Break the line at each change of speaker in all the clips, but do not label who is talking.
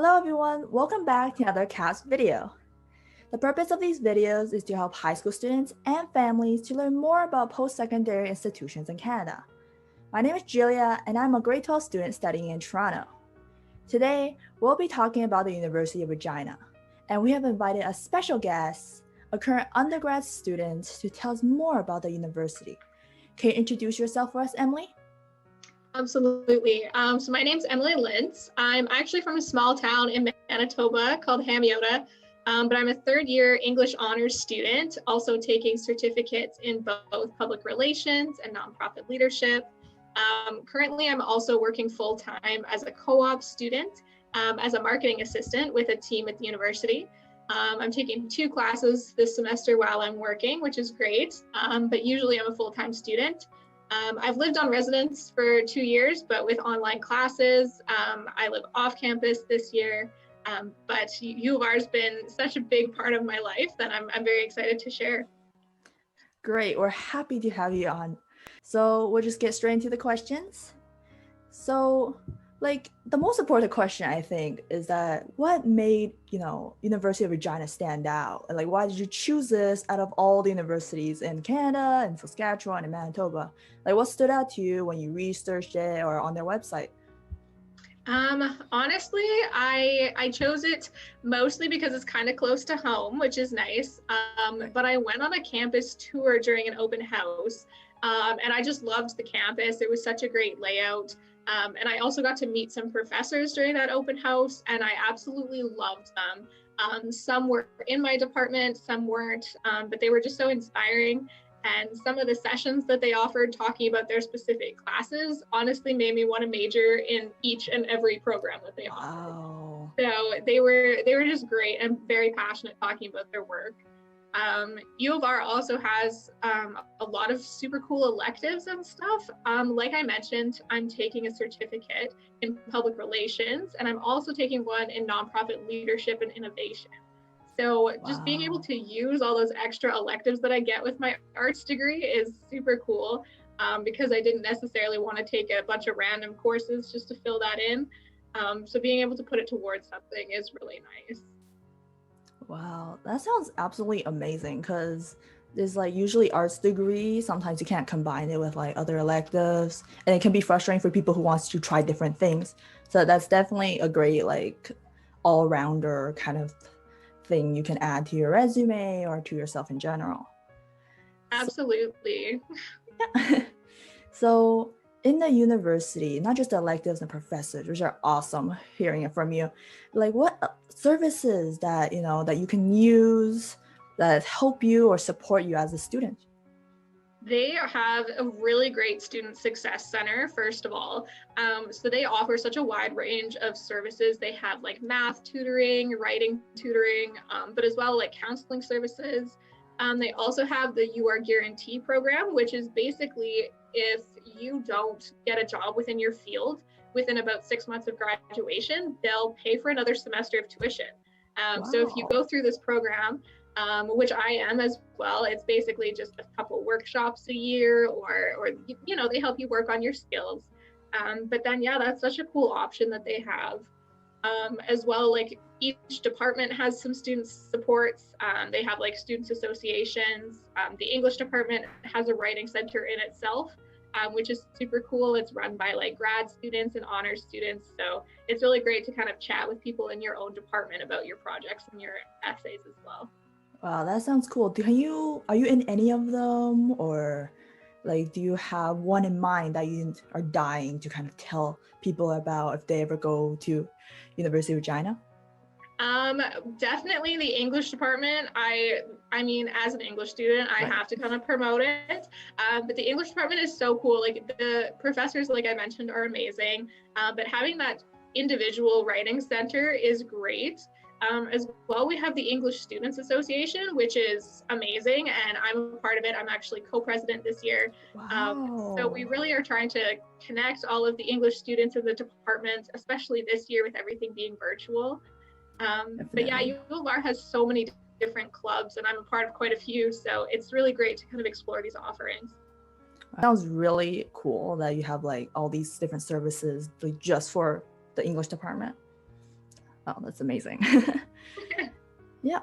Hello everyone, welcome back to another CAST video. The purpose of these videos is to help high school students and families to learn more about post-secondary institutions in Canada. My name is Julia and I'm a grade 12 student studying in Toronto. Today, we'll be talking about the University of Regina, and we have invited a special guest, a current undergrad student, to tell us more about the university. Can you introduce yourself for us, Emily?
Absolutely. So my name's Emily Lints. I'm actually from a small town in Manitoba called Hamiota, but I'm a third year English honors student, also taking certificates in both public relations and nonprofit leadership. Currently, I'm also working full-time as a co-op student, as a marketing assistant with a team at the university. I'm taking 2 classes this semester while I'm working, which is great, but usually I'm a full-time student. I've lived on residence for 2 years, but with online classes. I live off campus this year, but U of R has been such a big part of my life that I'm very excited to share.
Great, we're happy to have you on. So we'll just get straight into the questions. So, the most important question I think is that what made, University of Regina stand out? And why did you choose this out of all the universities in Canada and Saskatchewan and Manitoba? What stood out to you when you researched it or on their website?
Honestly, I chose it mostly because it's kind of close to home, which is nice. But I went on a campus tour during an open house, and I just loved the campus. It was such a great layout. And I also got to meet some professors during that open house, and I absolutely loved them. Some were in my department, some weren't, but they were just so inspiring. And some of the sessions that they offered talking about their specific classes honestly made me want to major in each and every program that they offered.
Wow.
So they were just great and very passionate talking about their work. U of R also has a lot of super cool electives and stuff. Like I mentioned, I'm taking a certificate in public relations, and I'm also taking one in nonprofit leadership and innovation. So just being able to use all those extra electives that I get with my arts degree is super cool, because I didn't necessarily want to take a bunch of random courses just to fill that in. So being able to put it towards something is really nice.
Wow, that sounds absolutely amazing because there's usually arts degree. Sometimes you can't combine it with other electives, and it can be frustrating for people who wants to try different things. So that's definitely a great all-rounder kind of thing you can add to your resume or to yourself in general.
Absolutely.
So in the university, not just the electives and professors, which are awesome hearing it from you, what services that you can use that help you or support you as a student?
They have a really great student success center, first of all. So they offer such a wide range of services. They have math tutoring, writing tutoring, but as well counseling services. They also have the UR Guarantee program, which is basically if you don't get a job within your field within about 6 months of graduation, they'll pay for another semester of tuition. So if you go through this program, which I am as well, it's basically just a couple workshops a year, or they help you work on your skills. But then, yeah, that's such a cool option that they have. As well, each department has some student supports. They have students associations. The English department has a writing center in itself, which is super cool. It's run by grad students and honors students. So it's really great to kind of chat with people in your own department about your projects and your essays as well.
Wow, that sounds cool. Are you in any of them, or do you have one in mind that you are dying to kind of tell people about if they ever go to University of Regina?
Definitely the English department. I mean, as an English student, I have to kind of promote it. But the English department is so cool. The professors, like I mentioned, are amazing. But having that individual writing center is great. As well, we have the English Students Association, which is amazing, and I'm a part of it. I'm actually co-president this year.
Wow.
So we really are trying to connect all of the English students in the department, especially this year with everything being virtual. But yeah, U of R has so many different clubs, and I'm a part of quite a few, so it's really great to kind of explore these offerings.
Sounds really cool that you have all these different services just for the English department. Oh, that's amazing. Yeah.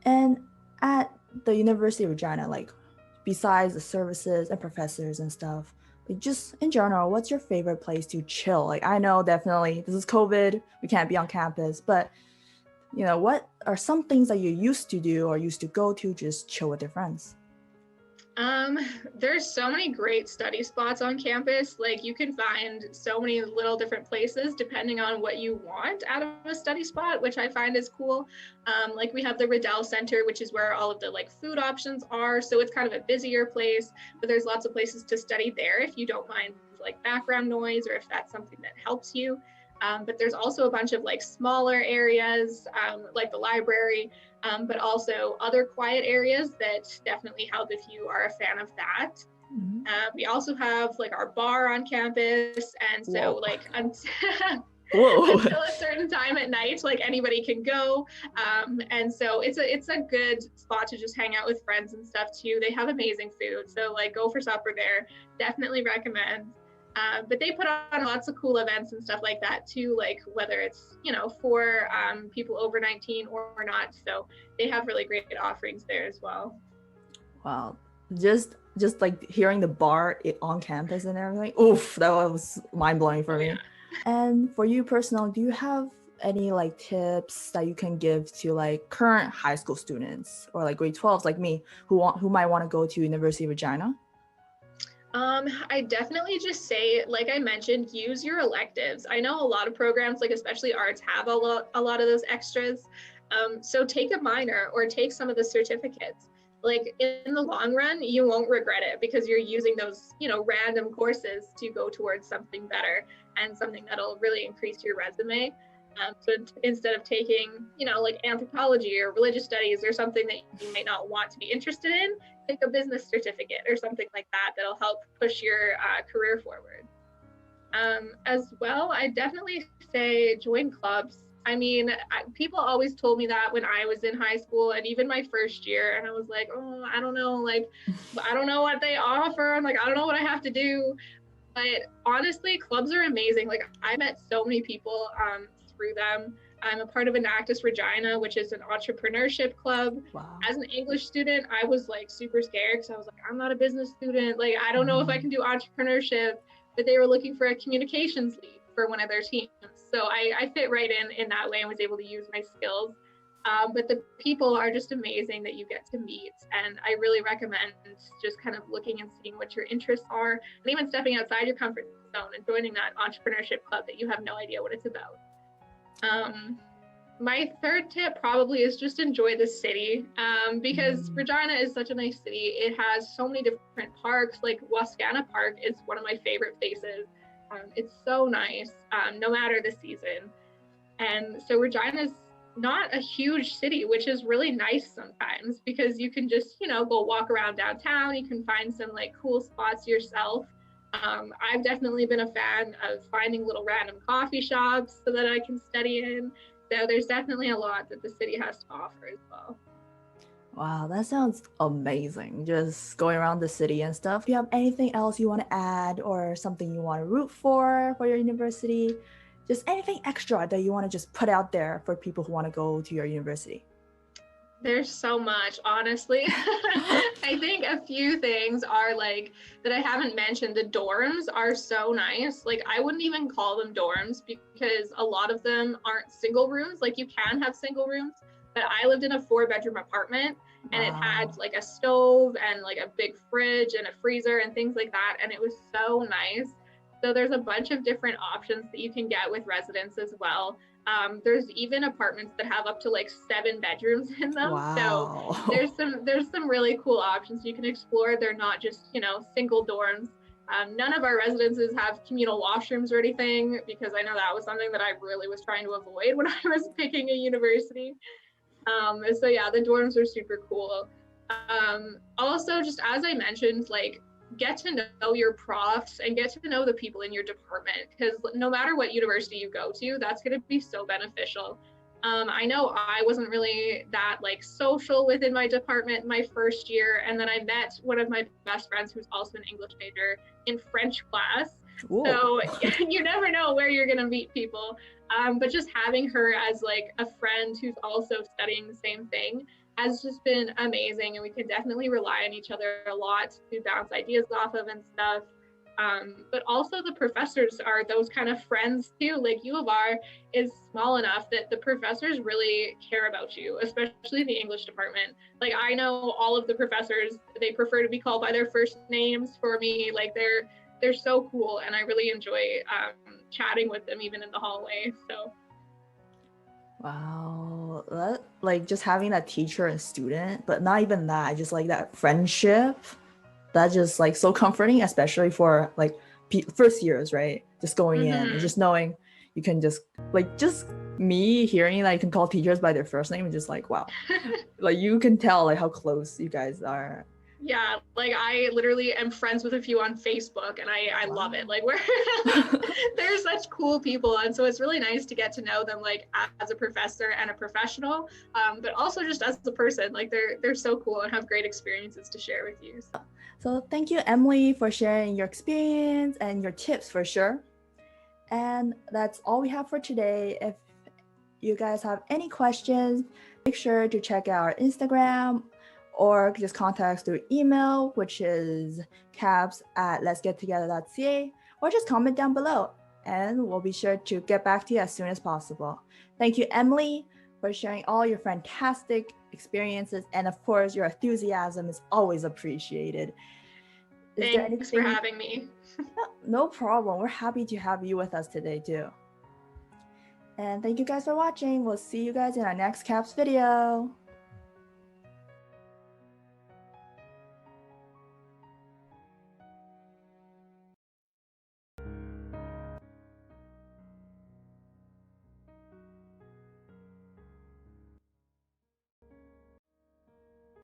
And at the University of Regina, like besides the services and professors and stuff, like just in general, what's your favorite place to chill? Like I know definitely this is COVID, we can't be on campus, but what are some things that you used to do or used to go to just chill with your friends?
Um, there's so many great study spots on campus. Like you can find so many little different places depending on what you want out of a study spot, which I find is cool. Like we have the Riddell Center, which is where all of the like food options are. So it's kind of a busier place, but there's lots of places to study there if you don't mind like background noise or if that's something that helps you. But there's also a bunch of like smaller areas, like the library, but also other quiet areas that definitely help if you are a fan of that.
Mhm.
We also have like our bar on campus, and so
Whoa.
like
Whoa.
until a certain time at night, like anybody can go, and so it's a good spot to just hang out with friends and stuff too. They have amazing food, so like go for supper there. Definitely recommend. But they put on lots of cool events and stuff like that too, like whether it's for people over 19 or not. So they have really great offerings there as well.
Wow. Just like hearing the bar on campus and everything. Oof, that was mind blowing for me.
Yeah.
And for you personally, do you have any like tips that you can give to like current high school students or like grade 12s like me who might want to go to University of Regina?
I definitely just say, like I mentioned, use your electives. I know a lot of programs, like especially arts, have a lot of those extras. So take a minor or take some of the certificates. Like in the long run, you won't regret it because you're using those, random courses to go towards something better and something that'll really increase your resume. So instead of taking, like anthropology or religious studies or something that you may not want to be interested in, take a business certificate or something like that that'll help push your career forward. As well, I definitely say join clubs. I mean, people always told me that when I was in high school and even my first year, and I was like, oh, I don't know, like, I don't know what they offer. I'm like, I don't know what I have to do. But honestly, clubs are amazing. Like, I met so many people through them. I'm a part of Enactus Regina, which is an entrepreneurship club.
Wow.
As an English student, I was like super scared because I was like, I'm not a business student. Like, I don't know if I can do entrepreneurship, but they were looking for a communications lead for one of their teams. So I fit right in that way and was able to use my skills. But the people are just amazing that you get to meet. And I really recommend just kind of looking and seeing what your interests are and even stepping outside your comfort zone and joining that entrepreneurship club that you have no idea what it's about. My third tip probably is just enjoy the city because Regina is such a nice city. It has so many different parks. Like Wascana Park is one of my favorite places. It's so nice no matter the season. And so Regina's not a huge city, which is really nice sometimes because you can just, go walk around downtown. You can find some like cool spots yourself. I've definitely been a fan of finding little random coffee shops so that I can study in. So there's definitely a lot that the city has to offer as well.
Wow, that sounds amazing. Just going around the city and stuff. Do you have anything else you want to add or something you want to root for your university? Just anything extra that you want to just put out there for people who want to go to your university?
There's so much, honestly. I think a few things are like that I haven't mentioned. The dorms are so nice. Like I wouldn't even call them dorms because a lot of them aren't single rooms. Like you can have single rooms, but I lived in a 4-bedroom apartment and it had like a stove and like a big fridge and a freezer and things like that. And it was so nice. So there's a bunch of different options that you can get with residents as well. There's even apartments that have up to like 7 bedrooms in them.
Wow.
So there's some really cool options you can explore. They're not just, single dorms. None of our residences have communal washrooms or anything because I know that was something that I really was trying to avoid when I was picking a university. So yeah, the dorms are super cool. Also, just as I mentioned, like get to know your profs and get to know the people in your department because no matter what university you go to, that's going to be so beneficial. I know I wasn't really that like social within my department my first year, and then I met one of my best friends who's also an English major in French class.
Whoa.
So you never know where you're going to meet people. But just having her as like a friend who's also studying the same thing has just been amazing. And we can definitely rely on each other a lot to bounce ideas off of and stuff. But also the professors are those kind of friends too. Like U of R is small enough that the professors really care about you, especially the English department. Like I know all of the professors, they prefer to be called by their first names for me. Like they're so cool, and I really enjoy chatting with them even in the hallway. So
Wow, like just having that teacher and student, but not even that, just like that friendship, that's just like so comforting, especially for like first years, right? Just going in and just knowing you can just me hearing like you can call teachers by their first name and just like wow, like you can tell like how close you guys are.
Yeah, like I literally am friends with a few on Facebook, and I love it. Like we're they're such cool people, and so it's really nice to get to know them like as a professor and a professional, but also just as a person. Like they're so cool and have great experiences to share with you.
So thank you, Emily, for sharing your experience and your tips for sure. And that's all we have for today. If you guys have any questions, make sure to check out our Instagram or just contact us through email, which is caps@letsgettogether.ca, or just comment down below and we'll be sure to get back to you as soon as possible. Thank you, Emily, for sharing all your fantastic experiences, and of course, your enthusiasm is always appreciated.
Thanks for having me.
No problem. We're happy to have you with us today too. And thank you guys for watching. We'll see you guys in our next CAPS video.